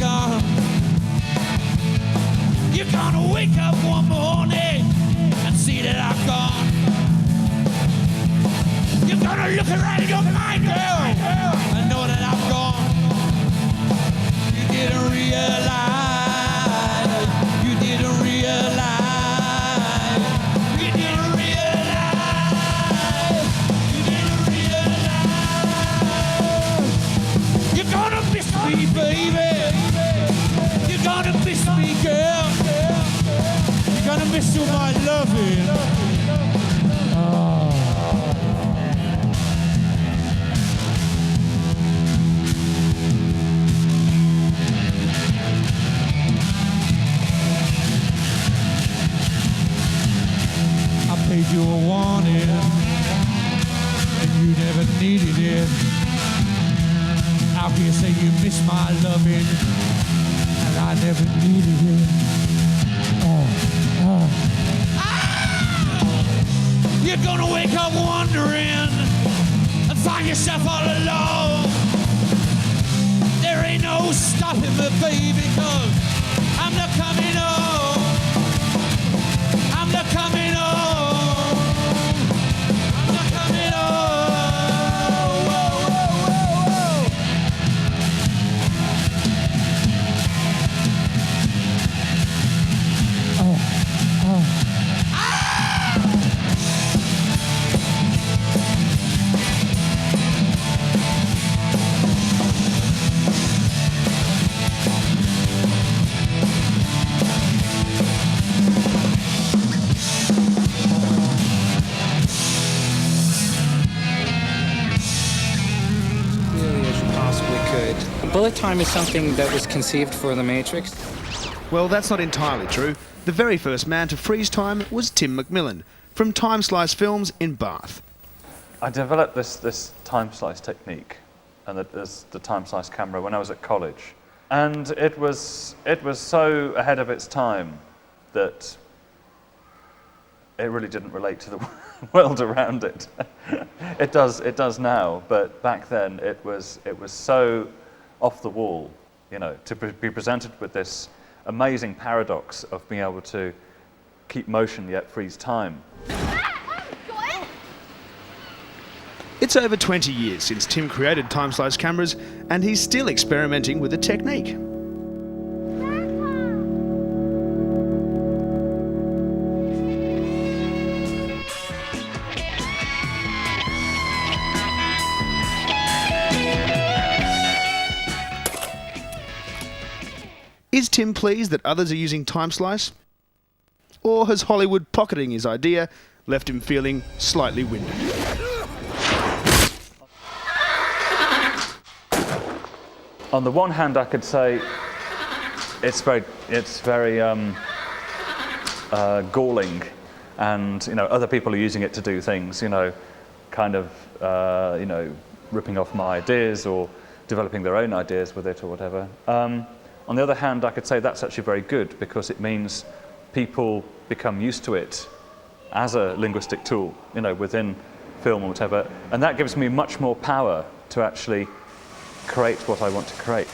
I've gone. You're gonna wake up one morning and see that I've gone. You're gonna look around your mind, girl, and know that I've gone. You didn't realize, you didn't realize, you didn't realize, you didn't realize. You're gonna miss me, baby. You're gonna miss me, girl. You're gonna miss all my loving. Paid you a warning, and you never needed it. How can you say you miss my loving, and I never needed it? You're gonna wake up wondering and find yourself all alone. There ain't no stopping me, baby, 'cause I'm not coming home. I'm not coming home. Bullet time is something that was conceived for The Matrix. Well, that's not entirely true. The very first man to freeze time was Tim Macmillan from Time Slice Films in Bath. I developed this time slice technique and the time slice camera when I was at college, and it was so ahead of its time that it really didn't relate to the world around it. It does now, but back then it was so off the wall, you know, to be presented with this amazing paradox of being able to keep motion yet freeze time. It's over 20 years since Tim created time slice cameras, and he's still experimenting with the technique. Is Tim pleased that others are using time slice? Or has Hollywood pocketing his idea left him feeling slightly winded? On the one hand, I could say it's very galling, and you know, other people are using it to do things, you know, kind of you know, ripping off my ideas or developing their own ideas with it or whatever. On the other hand, I could say that's actually very good, because it means people become used to it as a linguistic tool, you know, within film or whatever, and that gives me much more power to actually create what I want to create.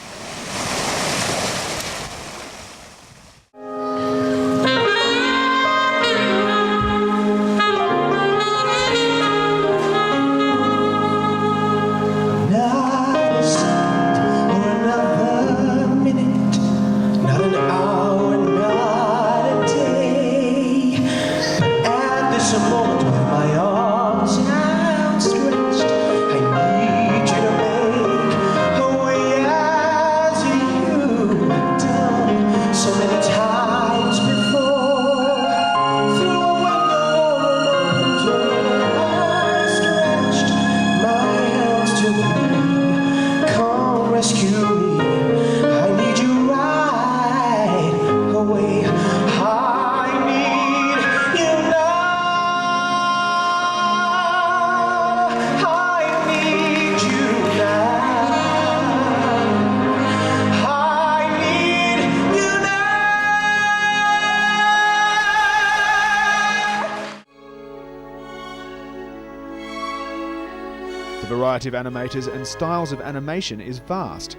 The variety of animators and styles of animation is vast,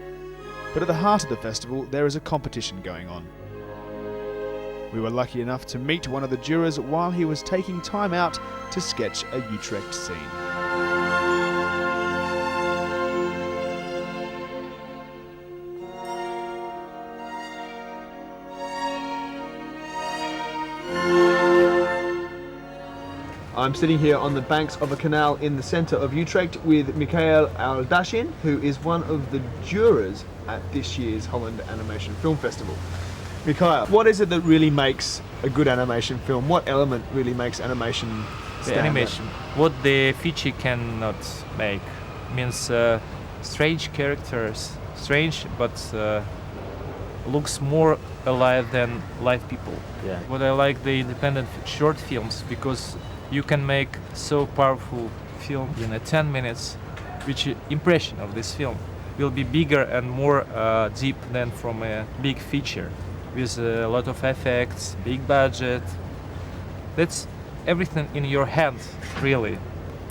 but at the heart of the festival there is a competition going on. We were lucky enough to meet one of the jurors while he was taking time out to sketch a Utrecht scene. I'm sitting here on the banks of a canal in the centre of Utrecht with Michael Aldashin, who is one of the jurors at this year's Holland Animation Film Festival. Michael, what is it that really makes a good animation film? What element really makes animation stand The animation. out? What the feature cannot make means strange characters, strange but looks more alive than live people. Yeah. What I like the independent short films because you can make so powerful film in 10 minutes, which impression of this film will be bigger and more deep than from a big feature with a lot of effects, big budget. That's everything in your hands, really.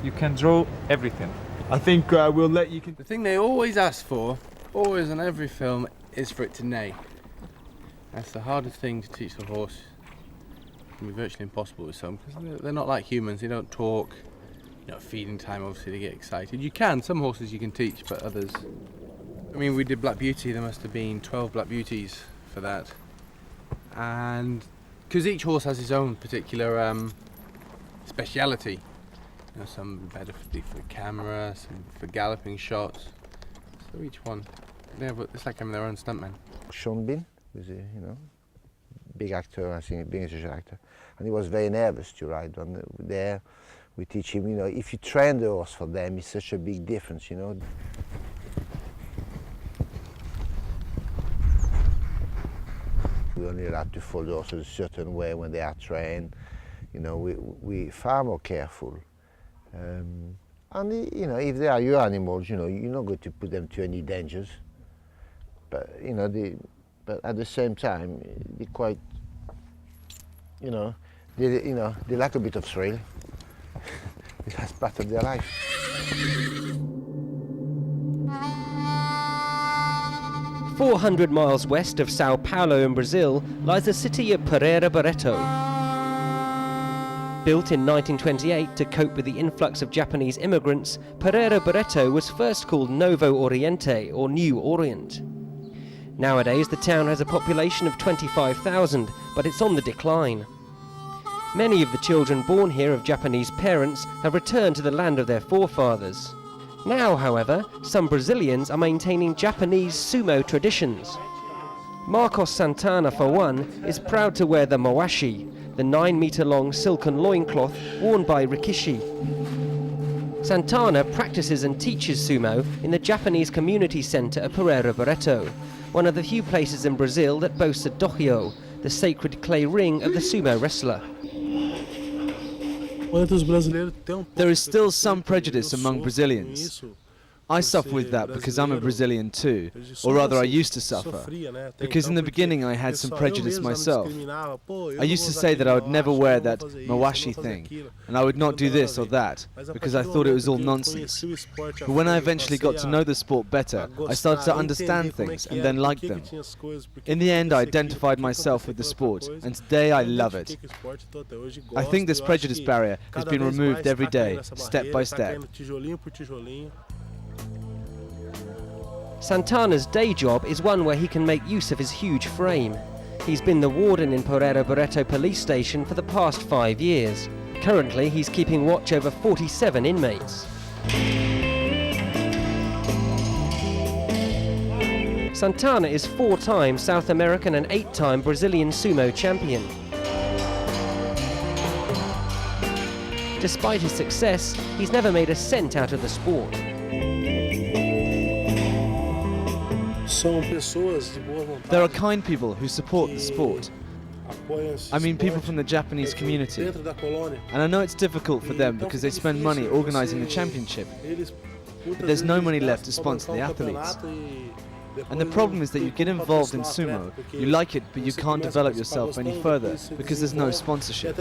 You can draw everything. I think we'll let you... The thing they always ask for, always on every film, is for it to neigh. That's the hardest thing to teach the horse. It can be virtually impossible with some, because they're not like humans, they don't talk. You know, feeding time, obviously, they get excited. You can, some horses you can teach, but others... I mean, we did Black Beauty, there must have been 12 Black Beauties for that. And because each horse has his own particular speciality. You know, some better for camera, some for galloping shots. So each one, yeah, but it's like having their own stuntman. Sean Bean was a big actor, I think, big social actor, and he was very nervous to ride. And there, we teach him, if you train the horse for them, it's such a big difference, We only allowed to follow the horses a certain way when they are trained. We far more careful. And if they are your animals, you're not going to put them to any dangers. But but at the same time, they're quite, they like a bit of thrill. That's part of their life. "400 miles west of Sao Paulo in Brazil lies the city of Pereira Barreto. Built in 1928 to cope with the influx of Japanese immigrants, Pereira Barreto was first called Novo Oriente, or New Orient. Nowadays the town has a population of 25,000, but it's on the decline. Many of the children born here of Japanese parents have returned to the land of their forefathers. Now, however, some Brazilians are maintaining Japanese sumo traditions. Marcos Santana, for one, is proud to wear the mawashi, the 9-metre-long silken loincloth worn by rikishi. Santana practices and teaches sumo in the Japanese community centre of Pereira Barreto, one of the few places in Brazil that boasts a dohyo, the sacred clay ring of the sumo wrestler. There is still some prejudice among Brazilians. I suffer with that because I'm a Brazilian too, or rather I used to suffer, because in the beginning I had some prejudice myself. I used to say that I would never wear that mawashi thing, and I would not do this or that, because I thought it was all nonsense. But when I eventually got to know the sport better, I started to understand things and then like them. In the end I identified myself with the sport, and today I love it. I think this prejudice barrier has been removed every day, step by step. Santana's day job is one where he can make use of his huge frame. He's been the warden in Pereira Barreto police station for the past 5 years. Currently, he's keeping watch over 47 inmates. Santana is 4-time South American and 8-time Brazilian sumo champion. Despite his success, he's never made a cent out of the sport. There are kind people who support the sport. I mean people from the Japanese community. And I know it's difficult for them because they spend money organising the championship. But there's no money left to sponsor the athletes. And the problem is that you get involved in sumo, you like it, but you can't develop yourself any further because there's no sponsorship.